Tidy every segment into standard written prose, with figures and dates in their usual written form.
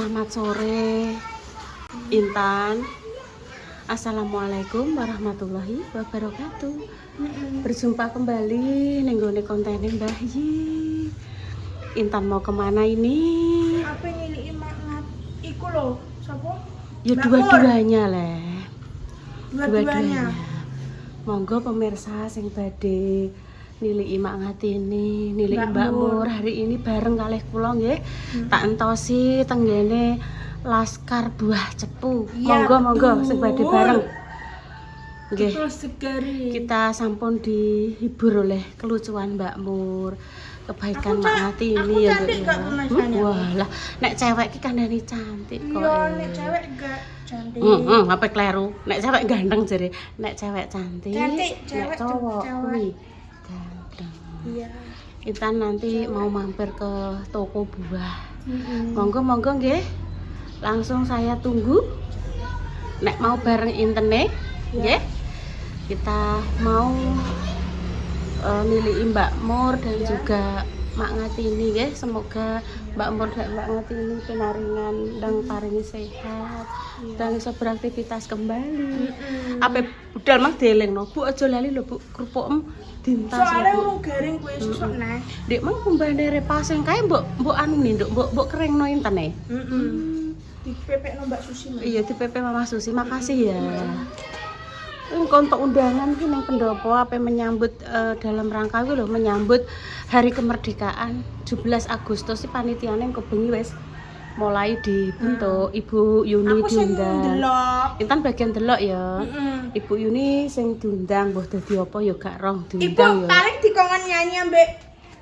Selamat sore Intan. Assalamualaikum warahmatullahi wabarakatuh. Berjumpa kembali nenggone konten Mbah Yi. Intan mau kemana ini? Apa nyiliki mangat iku lho, sapa? Ya dua-duanya leh. Dua-duanya. Monggo pemirsa sing badhe niliki Mak Ngatini, niliki Mbak Mbak Mur. Mur hari ini bareng kalih kula nggih. Tak entosi tenggene Laskar Buah Cepu. Iya, Monggo sing badhe bareng. Nggih. Betul sekali. Kita sampun dihibur oleh kelucuan Mbak Mur. Kebaikan Mak Ngatini ya, cantik gak pemasane? Walah, nek cewek ki kandhane cantik kok. Iya, nek cewek gak cantik. Apa kleru? Nek cewek ganteng jare. Nek cewek cantik. Cantik, nek cewek cowok cewek. kuwi ganteng. Iya. Intan nanti mau mampir ke toko buah. Mm-mm. Monggo nggih. Langsung saya tunggu. Nek mau bareng intene, nggih. Kita mau niliki Mbak Mur dan juga Mak Ngatini nggih. Semoga Mbak Mur dan Mbak Ngatini pinaringan dan paringi sehat dan bisa beraktivitas kembali. Apa budal mah dielingno, Bu aja lali lho Bu, kerupuk dintas. Soalnya urung garing kuwi sesuk neh. Dek mang kumbane repas sing kae mbok anu nih, mbok keringno intene. Dipepekno Mbak Susi Mas. Iya, di PP Mama Susi. Makasih ya. Kontok undangan ki ning pendopo apa menyambut dalam rangka kuwi lho, menyambut Hari Kemerdekaan 17 Agustus sih panitiane engko bengi wis mulai dibentuk. Ibu Yuni Aku sing diundang. ndelok. Intan bagian delok ya. Ibu Yuni sing diundang mbah dadi apa ya gak roh diundang Ibu ya. paling dikongkon nyanyi ambek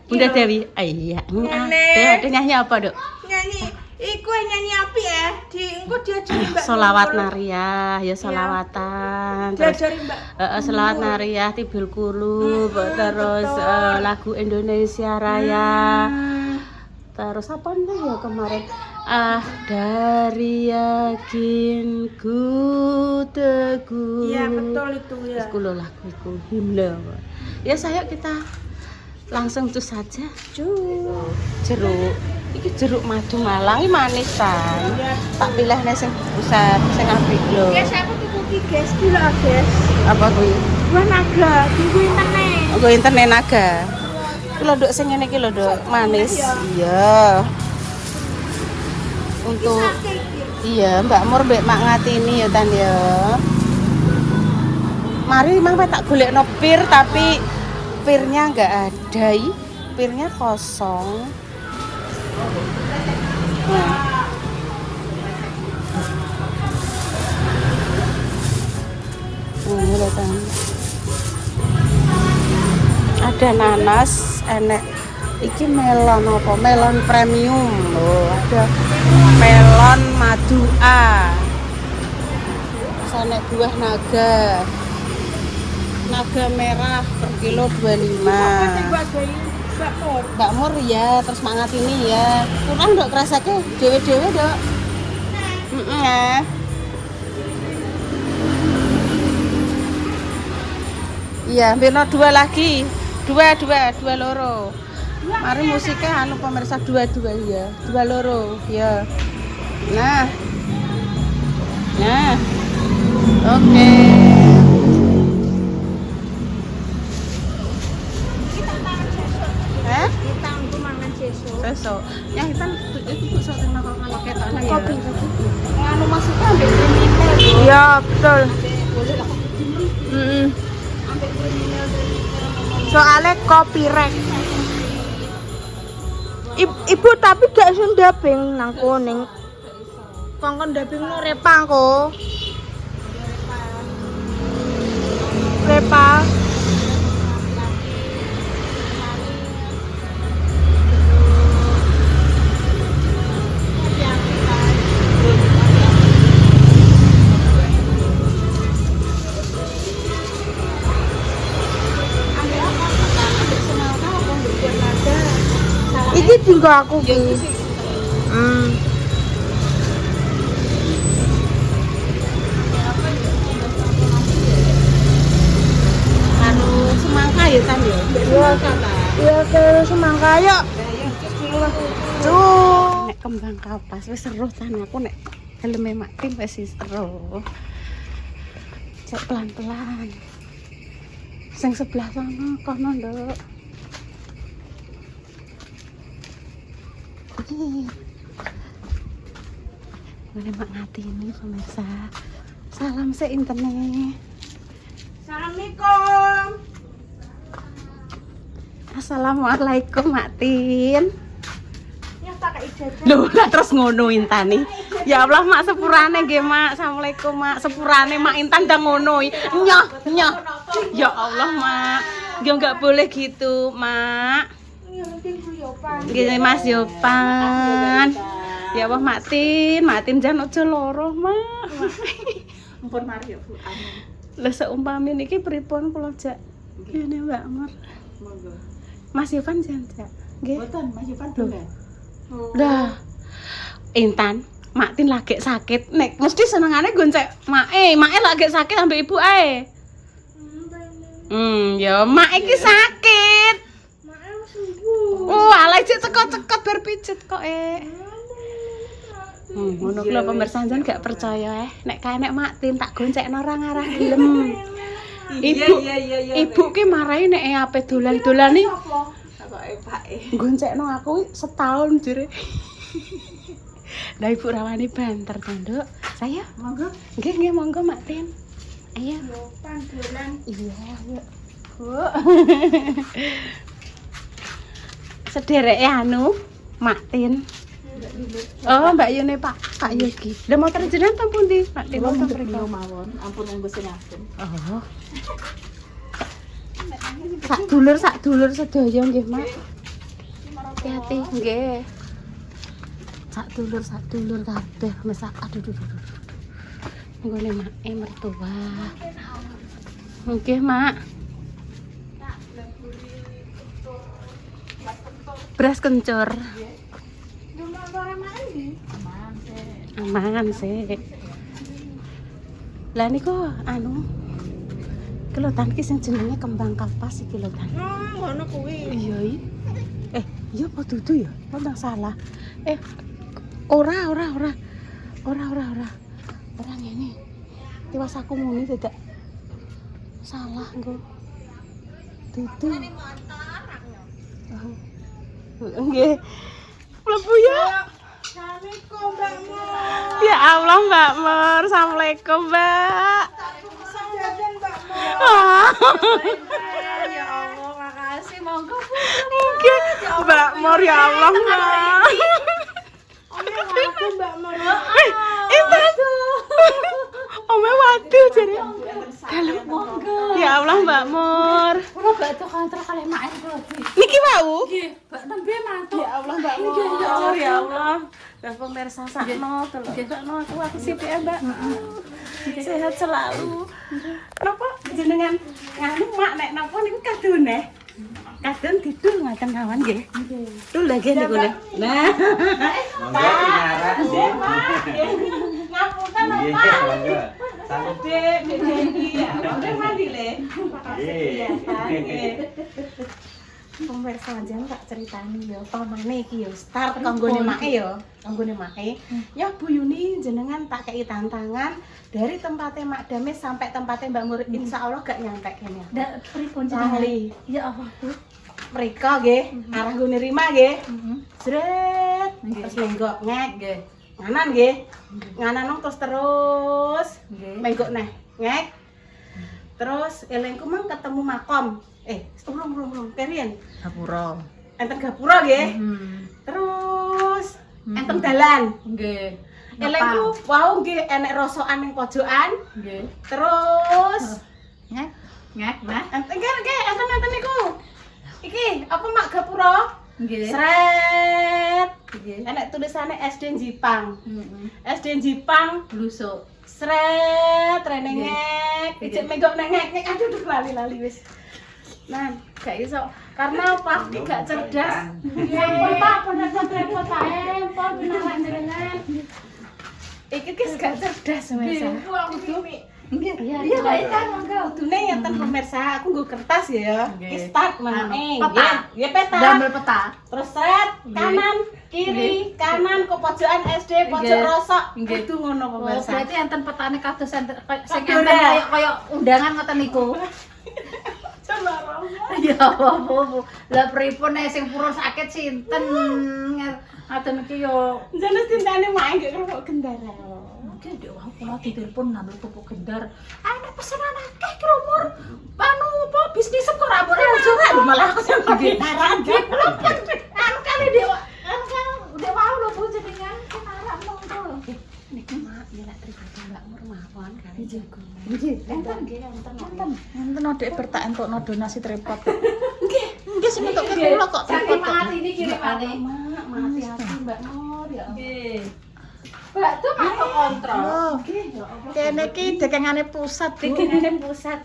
Bunda Dewi. Iya. Nenek. Ada nyanyi apa, Dok? nyanyi. Iku nyanyi api ya. Di engko diajari Mbak. Solawat Nurul. nariyah ya solawatan. Terus Diajari Mbak. selawat nariyah Tibil Kulub, terus betul. lagu Indonesia Raya. Terus apa nih ya kemarin? Dari yakinku teguh. Iya betul itu ya. Iku lho lagu iku himne. Ya saya kita langsung itu saja. Jeruk. Iki jeruk madu Malang iki manis kan. Tak pilihne sing besar, sing apik lho. Guys, aku tuku ki guys, ki lho guys. Apa kuwi? Buah naga, tunggu internet. Nggo internet naga. Iki lho Dok sing ngene iki lho Dok, manis. Iya. Untuk iya, Mbak Mur mbek Mak Ngatini ya Tan ya. Mari mang tak golekno pir tapi pirnya enggak ada. Pirnya kosong. Nah. Ini loh Tan. Ada nanas, enek iki melon apa? Melon premium loh. Ada melon madu A. Sana buah naga. Naga merah per kilo 25. Mbak Mur. Mbak Mur ya, terus Mak Ngatini ya. Kurang Dok kerasake dewe-dewe Dok. Ya. Iya, beno dua lagi. Dua loro. Mari musiknya anu pemirsa dua ya. Dua loro, ya. Nah. Oke. Kita untuk mangan sesuk. Besok. Ya kita itu sok nang ketane ya. Kopi. Anu maksudnya ambek kriminal. Iya, betul. Boleh lah. Ambek kriminal dari Soalnya copyright. Ibu tapi gak iso ndabing nang kuning. Kongkon ndabingno repang kok. Repang. Iki tinggal aku ki. anu semangka ya Tan ya. Iya ke semangka yuk. Nek kembang kapas wis seru tan aku nek helme Mak Tin wis seru. Cek pelan-pelan. Sing sebelah sana kono, Nduk. Ini Mak Ngatini pemirsa. Salam seintene. Assalamualaikum. Assalamualaikum Mak Tin. Ya tak ijazah. Loh, lah terus ngono Intani. Ya Allah Mak sepurane nggih Mak. Assalamualaikum Mak. Sepurane Mak Intan ndang ngono. Nyoh, nyoh. Ya Allah Mak. Ya enggak boleh gitu, Mak. Iya, penting Bu Yopan. Nggih Mas Yopan. Ya Allah Mak Tin jan aja loro, Mak. Ampun mari ya Bu. Amin. Lah seumpami niki pripun kula jak. Ngene Mbak Mur. Monggo. Mas Yopan jan jak. Nggih. Mboten Mas Yopan dolen. Lah. Intan, Mak Tin lagi sakit. Nek mesti senengane goncek Mae lagi sakit ambek ibu ae. Ya Mak iki sakit. Mak sembuh. Oh, ala cek cekot-cekot bar pijet kok ngono kuwi lho pemirsa jan gak percaya nek kae nek Mak Tin tak goncekno ora ngarah gelem. Ibu ki marahi nek ape dolan-dolan iki Bapak Pake. goncekno aku setahun jere. Lah ibu rawani banter to, Nduk. Saya Monggo. nggih monggo Mak Tin. Ayo. Yopan dolan. Iya, yuk. Bu. Sedereke anu Mak Tin. Oh, Mbak Yune Pak Yogi. Lah motor jenengan teng pundi? Mak Tin Kula motor mendhet mriko. mawon. Ampun nggo sinapun. Oh. Sak dulur sedaya nggih, Mak. Hati-hati nggih. Sak dulur kabeh mesak aduh. Nggone Mak mertua. Nggih, Mak. Beras kencur. Aman sih. Lah niku anu kelotan ki sing jenenge kembang kapas iki lho kan. Ngono kuwi. Iya iki. Iya apa dudu ya? Apa salah? Ora. Ora ngene. Tiwas aku muni dadak salah engko. Dudu. Nggih. Mlebu ya. Assalamualaikum Mbak Mur. Ya Allah Mbak Mur. Assalamualaikum Mbak. Jajan Mbak Mur. Ah. Ya Allah, makasih. Monggo Bu. Nggih. Mbak Mur ya Allah Mbak. Aku Mbak Mur. Itu. Ome waduh jare. Kalau Monggo. ya Allah Mbak Mur. Kula gak tuh kantor kali mak iki lho. Niki wau. Nggih, Mbak nembe mantuk. Ya Allah Mbak Mur. Ya Allah. Lah pemirsa sakno delok. Sakno aku sithik ya Mbak. Sehat selalu. Napa jenengan nganu Mak nek napa niku kadone? Kadon didul ngaten kawan nggih. Dul lagi niku lho. Nah. Monggo pinara nggih. Ngapunten Nggih, Pak. monggo. Sambut. Dek, Dek. Ya, udah mandi le. Nggih. Pemirsa jan tak critani ya, pamane iki ya start kanggone Make ya, kanggone Make. Ya Bu Yuni jenengan tak kei tantangan dari tempatnya Mak Damis sampai tempatnya Mbak Mur, insyaallah gak nyampe kene. Ndak pripun Lali. Ya Allah, Bu. Mriko nggih, arah gone Rima nggih. Sret, Nggih. terus lenggok ngek. Nggih. Nganan nggih. Nganan terus. Nggih. Menggok neh, ngek. Terus elengku mang ketemu makom. Urung kerian. Gapura. Enten gapura nggih. Terus enten dalan. Nggih. Elengku wau nggih enek rosokan ning pojokan. Nggih. Terus Ngek. Ngek, Mas. enten niku. Iki apa mak gapura? Nggih. Sret. Nggih. Enek tulisannya SD Jipang. Heeh. SD Jipang. Blusuk. Sret rene Nggih. ngek. Nggih. Ijek menggok neng ngek. Aduh lali wis. Nah, gak iso. Karena Pak iki gak cerdas. Nggih, Pak, repot-repot ae, pon pinawak jenengan. Iki ki gak cerdas, Mas. Nggih, aku kudu Nggih. Iya, Iya, Mbak iya. Intan, monggo. Kudune ngeten pemirsa, aku nggo kertas ya. Nggih. Ki start meneh. Peta. Ya peta. Damel peta. Terus set Nggih. kanan, kiri, kanan ke pojokan SD, pojok Nggih. rosok. Nggih. Kudu ngono Oh, pemirsa. berarti enten petane kados enten sing Aduh, enten dah. kaya undangan ngoten niku. Celarang. Ya apa-apa. Lah pripun nek sing purun sakit sinten? Ngaten iki yo. Jane tintane main gak kerupuk gendara. Oke, dek wau kula ditelepon nambah pupuk gendar. Ana pesanan akeh ki umur. Anu apa bisnis kok ora boleh Aduh, malah aku sing kebenaran. Anu kali dek anu kan dek wau lho Bu jenengan kenarak monggo. Niki mak ya lek pribadi Mbak Mur mawon kali jago. Nggih, Enten nggih enten. enten dek bertak entukno donasi tripod. Nggih sing entuk ke kula kok tripod. Saking mati ini kirimane. Mak, mati hati Mbak Mur ya. Nggih. Mbak tuh masuk kontrol. Oh, nggih ya apa. Kene iki dekengane pusat, Bu. Dikene pusat.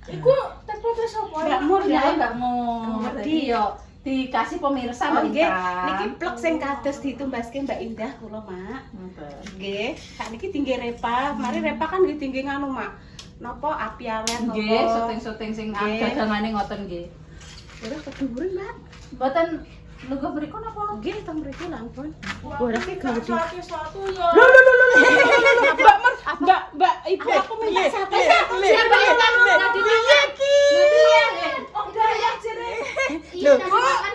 Iku tripodnya sapa? Mbak Mur ya. Mbak Mur. Jadi yo dikasih pemirsa Mbak Nggih, Intan. niki plek sing kados ditumbaske Mbak Indah kula, Mak. Nggih, sak niki tinggi Repa. Mari Repa kan nggih tinggi nganu, Mak. Napa api awen napa? Nggih, syuting-syuting sing Nggih. dagangane ngoten nggih. Ora keduwuren, Mbak. Mboten lungguh mriku napa? Nggih, teng mriki lampun. Ora ki gawe di. Satu ya. Mbak Mer, Mbak Ibu aku minta satu. Siapa yang tadi piye ki? Oh, daya jere. Loh,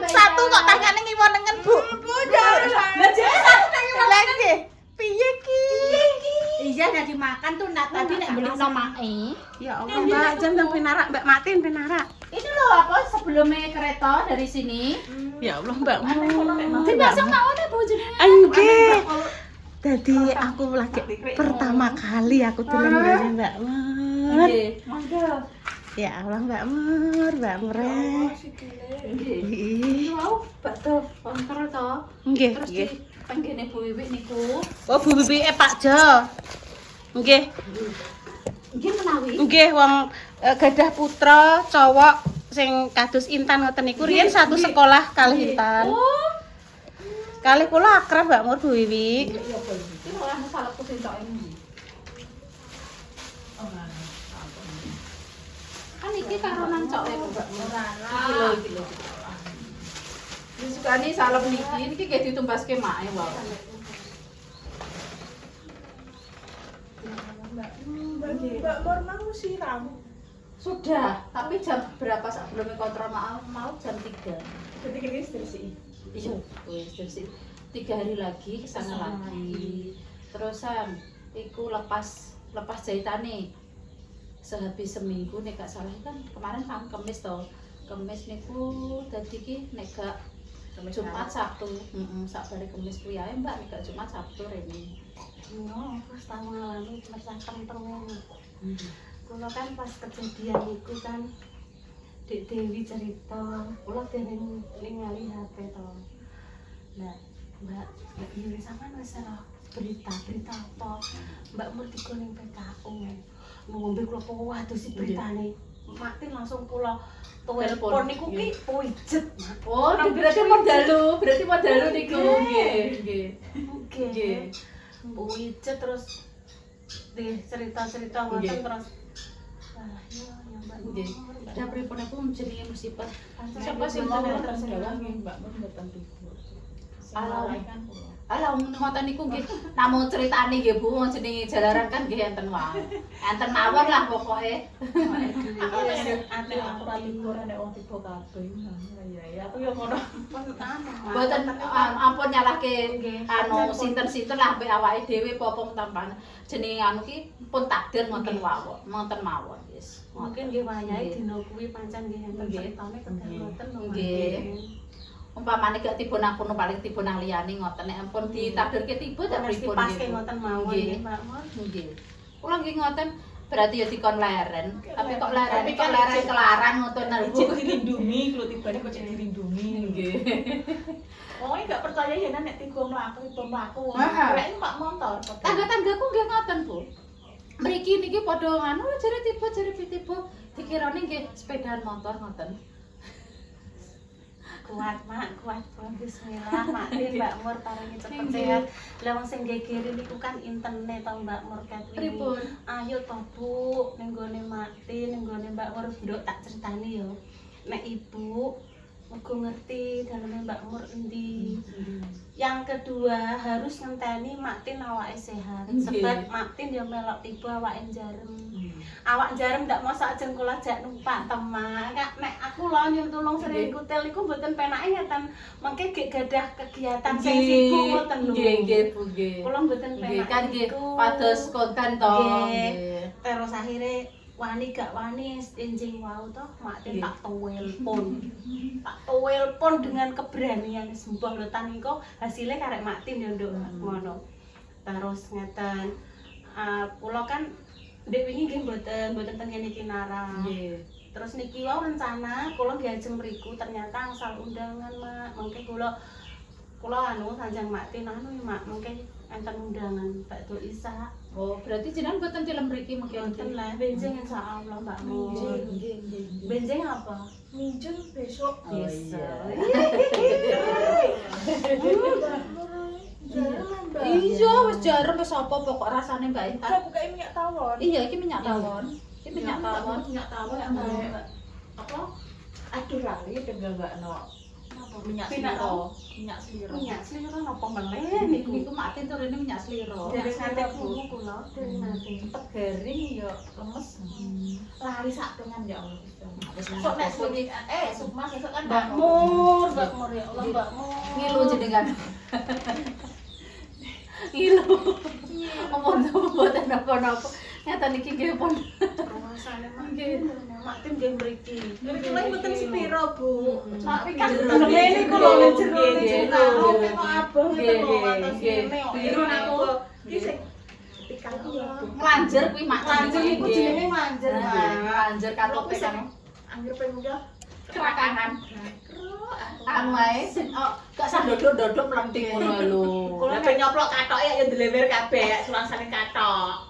satu kok tangane ngiwonengen, Bu. Bu, lah jare satu nang ngiwonengen nggih. Piye ki? Iya, nek dimakan tuh nak tadi nek beli mae. Ya Allah, Mbak, jam nang pinarak, Mbak Matin pinarak. Ini loh apa sebelumnya kereta dari sini. Ya Allah, Mbak Mur. Dipasang tak oleh Bu jenengan. Nggih. Dadi aku lagi pertama kali aku dolan ngene Mbak Mur. Nggih, monggo. Ya Allah Mbak Mur, Mbak Mur. Nggih. Nggih. Wow, bakto kontrol to. Nggih, Terus nggih. di penggene Bu Wiwi niku. Oh, Bu Bibi Pak Jo. Nggih. Nggih menawi. Nggih wong gadah putra cowok sing kados Intan ngoten niku riyen satu sekolah kalih Intan. Oh, Kalih kula akrab Mbak Mur Bu Wiwi. iya apa iki? Iki ora ana salah kusin tok ini. Oh, kan iki karo nang coke Mbak. Ora. Iki lho. Wis sukane salep niki nggih ditumbaske mae wae. Mbak Mor mau siram. Sudah, tapi jam berapa sebelumnya kontrol mau jam 3. Jadi ini sih. Iya, wis terus 3 hari lagi kesana lagi. Terusan iku lepas jahitane. Sehabis seminggu nek gak salah kan kemarin kan Kamis to. Kamis niku dadi ki nek gak Jumat Sabtu. Heeh, sabare Kamis kuwi ae Mbak nek gak Jumat Sabtu rene. Oh, wis tau ngalami mersangkem terus. Kula kan pas kejadian itu kan Dek Dewi cerita, kula dereng ningali HP to. Nah, Mbak Dewi sampean wis ora berita apa? Mbak Mur dikoning PKU. Ngombe kula waduh si beritane. Makin langsung kula telepon niku ki pijet. Oh, berarti modalu niku. Nggih. Nggih. Pijet terus cerita-cerita ngoten terus. Ah, ya Mbak Mur. Nggih. Dah pripun aku jenenge musibah. Siapa sih mau datang dalam Mbak Mor datang tidur. Alah ngoten niku nggih. Namung critane nggih Bu, wong jenenge jalaran kan nggih enten wae. Enten mawon lah pokoke. Ate aku ra libur nek wong tiba kabeh. Ya aku yo ngono. Mboten ampun nyalahke anu sinten-sinten lah mbek awake dhewe apa tampan. Jenenge anu ki pun takdir ngoten wae. Ngoten mawon wis. Mungkin nggih wayahe dina kuwi pancen nggih enten ceritane kedalutan Nggih. Umpamane gak tiba nang kono paling tiba nang liyane ngoten nek ampun ditakdirke tiba tak pripun paske ngoten mawon nggih Mbak Mor. Nggih. Kula nggih ngoten berarti ya dikon leren, tapi kok leren Tapi kok kan leren kelaran ngoten Bu. Cek dilindungi, kalau tiba kok cek dilindungi. Nggih. Wong gak percaya ya nek tiba mlaku. Heeh. Rek numpak motor. Tangga-tanggaku nggih ngoten, Bu. Mriki niki padha nganu jare tiba dikirane nggih sepedaan motor ngoten. kuat bismillah mak Mbak Mur paringi cepet sehat. Lah wong sing gegeri niku kan internet to Mbak Mur kat wingi. Pripun? Ayo to Bu ning gone mati ning gone Mbak Mur nduk tak critani yo. Nek ibu muga ngerti daleme Mbak Mur endi. Yang kedua harus ngenteni Mak Tin awake sehat. Nggih. Sebab Mak Tin yo melok tiba awake jarem. Awak jarem ndak mosok ajeng kula jak numpak teman. Nek aku lho nyuwun tulung sering kutel niku mboten penake ngeten. Mengke gek gadah kegiatan sing sibuk ngoten lho. Nggih, Bu, nggih. Kula mboten Nggih, penake. kan nggih niku. pados konten to. Nggih. Nggih. Terus akhirnya wani gak wani enjing wau toh Mak Tin tak tuwelpon dengan keberanian sembah lho tan niku hasilnya karek Mak Tin yo nduk ngono. Terus ngeten kula kan ndek wingi nggih mboten teng kene Kinara. Nggih. Terus niki wau rencana kula nggih ajeng mriku ternyata angsal undangan Mak. Mengke kula anu sanjang Mak Tin anu ya Mak mengke enten undangan bakdo Isa. Oh, berarti jenengan mboten film mriki mungkin. Mboten lah benjing insyaallah Mbak Mur. Benjing apa? Minjem besok. Oh, iya. Iya, wis jarem wis apa pokok rasane Mbak Intan. Kita buka minyak tawon. Iya, iki minyak tawon. Iki minyak tawon. Minyak tawon ambek apa? Aduh lali penggambakno. Minyak sliro. Minyak sliro. Minyak sliro napa meneh niku? Niku matin turune minyak sliro. Dari nate krungu kula, dari nate. Cepet garing ya lemes. Lari sak pengen ya Allah. Wis Sok nek suwi sukma besok kan Mbak Mur ya Allah Mbak Mur. ngilu jenengan. Ngilu. Opo mboten napa-napa. Nyata niki nggih pun. Ruasane Mak Tin, Mak Tin nggih mriki. Kula mboten sepiro, Bu. Tapi kan Jero jenenge niki, niku lho nggih, jero nggih, niku nggih, karo nggih. kok abang Nggih, niku lho nggih, atas nggih. kene kok. Biru aku. Iki sing ikan ya, Bu. Nglanjer kuwi mak Lanjut niku nggih. jenenge lanjut Mak. Nglanjer katoke kan Anggir penggah. kerakangan. Anu ae gak sah dodok-dodok mlenting ngono lho. Kula nek nyoplok katoke ya dilewer kabeh ya sulangsane katok.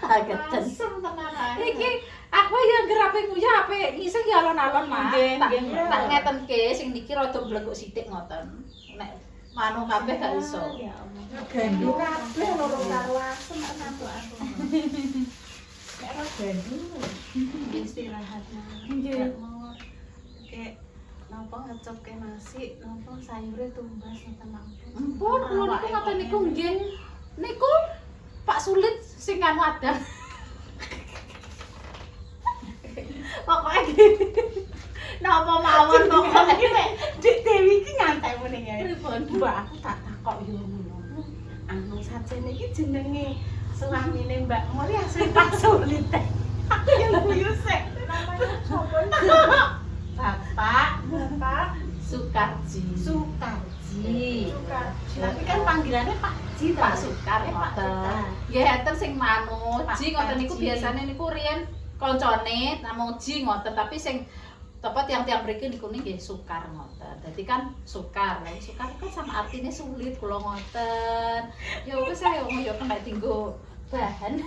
Ageten. Asem tenan ae. Iki aku ya gerape nguya ape ngising ya alon-alon Mak. Nggih, Tak nggih. tak ngetenke sing niki rada bleguk sithik ngoten. Nek manu kabeh gak iso. Ya Allah. Gandul kabeh loro karo asem tenan aku. Nek ora gandul. Istirahat Mak. Nggih. Mbak Mur. Kayak napa ngecokke nasi, napa sayure tumbas ngoten ampun. Ampun, kula niku ngoten niku nggih. Niku Pak Sulit sing kan wadah. Pokoke napa mawon pokoke Dik Dewi iki nyantai meneh ya. pripun? Mbak aku tak takok yo ngono. Anu sajene iki jenenge suamine Mbak Mur ya asli Pak Sulit. Aku yang guyu sik. Namanya sapa? Bapak Sukarji. Sukarji. Sukar. Tapi kan panggilannya Pak Ji, Pak Sukar Pak ngoten. Sukar. Nggih enten sing Manuji ngoten niku Ji. biasane niku riyen kancane Namuji ngoten tapi sing tepat tiang-tiang mriki niku nggih Sukar ngoten. Dadi kan Sukar. Lah Sukar kan sama artinya sulit kula ngoten. Ya wis saya yo kena tinggo bahan.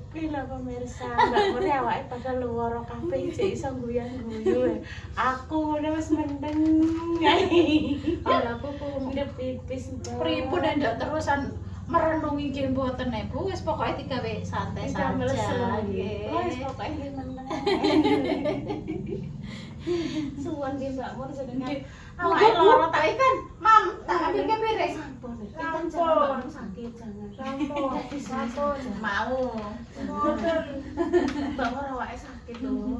Bila pemirsa, Mbak Mur ya awake pada luwara kabeh jek iso guyu-guyu. Aku udah wis mendeng. Ala aku Ndep pipis Mbak. pripun ndak terusan merenungi nggih mboten Bu. Wis pokoke digawe santai Kita melesu saja. nggih. Wis Nggih. pokoke nggih mendeng. Suwon nggih Mbak Mur jenengan. Awake Awake loro loro tak ikan. Mam, tak ambilke piring. sampun. Sampun. Ikan jangan Mbak Mur sakit jangan. Sampun. Sampun. Mau. Mboten. Mbak Mur awake sakit lho.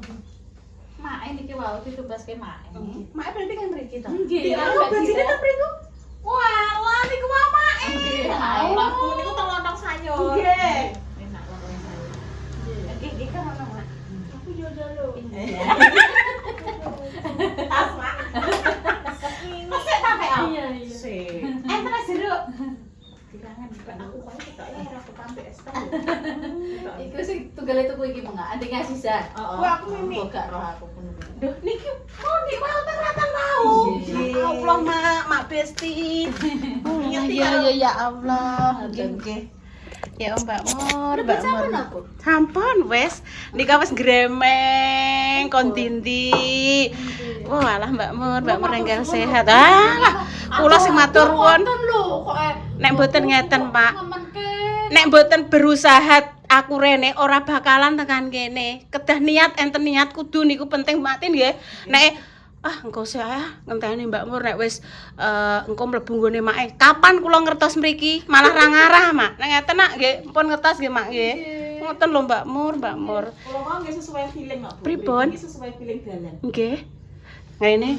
Mae niki wau ditubaske mae. Mak berarti kan mriki to? Nggih. Aku bajine kan mriku. Walah niku wae. Nggih. Allah, Bu niku teng lontong sayur. Nggih. Enak lontong sayur. Iki kan ono Mak. Aku yo dulu. Tas Mak. Mesek ta Pak? Iya, iya. Sik. Terus jeruk. Dikangen Mbak aku paling ketoke ora ketambe es teh. Iku sing tunggale tuku iki mongga, andeng Aziza. Wah, aku mimi. Kok gak roh aku pun. Duh, niki pundi wae teng mau. Nggih. Ya Allah, Mak Besti. Iya, ya Allah. Nggih. Ya Mbak Mur, Mbak Sampun Mur. apa? Sampun wes, nika wis gremeng kon dindi. Wah, alah Mbak Mur enggal sehat. Ah, kula sing matur nuwun. Lho kok Nek mboten ngeten, Pak. Ngemenke. Nek mboten berusaha aku rene ora bakalan tekan kene. Kedah niat enten niat kudu niku penting matin nggih. Nek engko saya ngenteni Mbak Mur nek wis engko mlebu nggone make. Kapan kula ngertos mriki? Malah ra ngarah, Mak. Nek ngeten nak nggih, pun ngertos nggih, Mak nggih. Ngoten lho Mbak Mur. Kalau mau nggak sesuai feeling nggak? Pripun? Ini sesuai feeling dalan. Nggih. Ngene.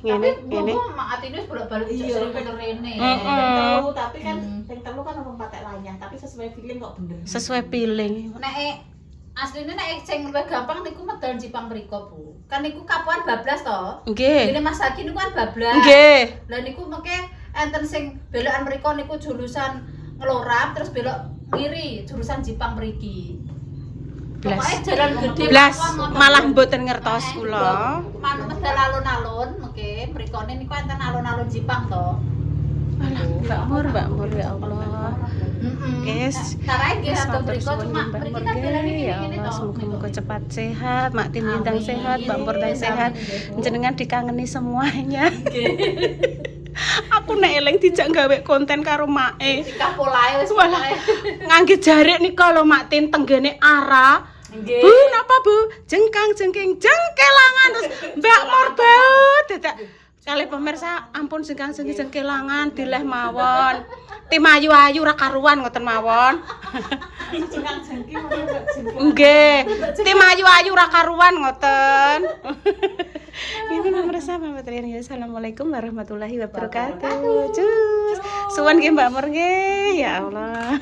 Tapi mak atine wis bolak-balik Iya, sering bener rene. Telu, tapi kan yang telu kan orang patek lainnya, tapi sesuai feeling kok bener. Sesuai feeling. Nek asline nek sing luwih gampang niku medal Jipang mriko, Bu. Kan niku kapuan bablas to. Nggih. Dene Mas Haki niku kan bablas. Nggih. Lah niku mengke enten sing belokan mriko niku jurusan Ngeloram terus belok kiri jurusan Jipang mriki. Blas. Pokoknya jalan gede Blas kapuan ngoten. malah mboten ngertos kula. Manut medal alun-alun mengke mrikone niku enten alun-alun Jipang to. Alah, Mbak Mur ya Allah. Guys, Tarae nggih Yes, ado matur mriko suwun cuma Mbak mriki Mur kan belane nggih. Ya ngene-ngene Allah, to. semoga cepat sehat, Mak Tim Bintang Amin. sehat, Mbak Mur dan sehat. Amin. Jenengan dikangeni semuanya. Aku nek eling dijak gawe konten karo Make. Sikap polae wis Walah. polae. Ngangge jarik nih kalau Mak Tin tenggene ara. Nggih. Bu, napa Bu? Jengkang-jengking jengkelangan terus Mbak Mur baut dadak. Kali pemirsa, ampun jengkang-jengking jengkelangan dileh mawon. Tim ayu-ayu ra karuan ngoten mawon. Jangan jengki, mau nggak jengki. Nggih. Tim ayu-ayu ra karuan ngoten. Ini pemirsa pamit riyen ya. Assalamualaikum warahmatullahi wabarakatuh. Cus. Suwun nggih Mbak Mur nggih. Ya Allah.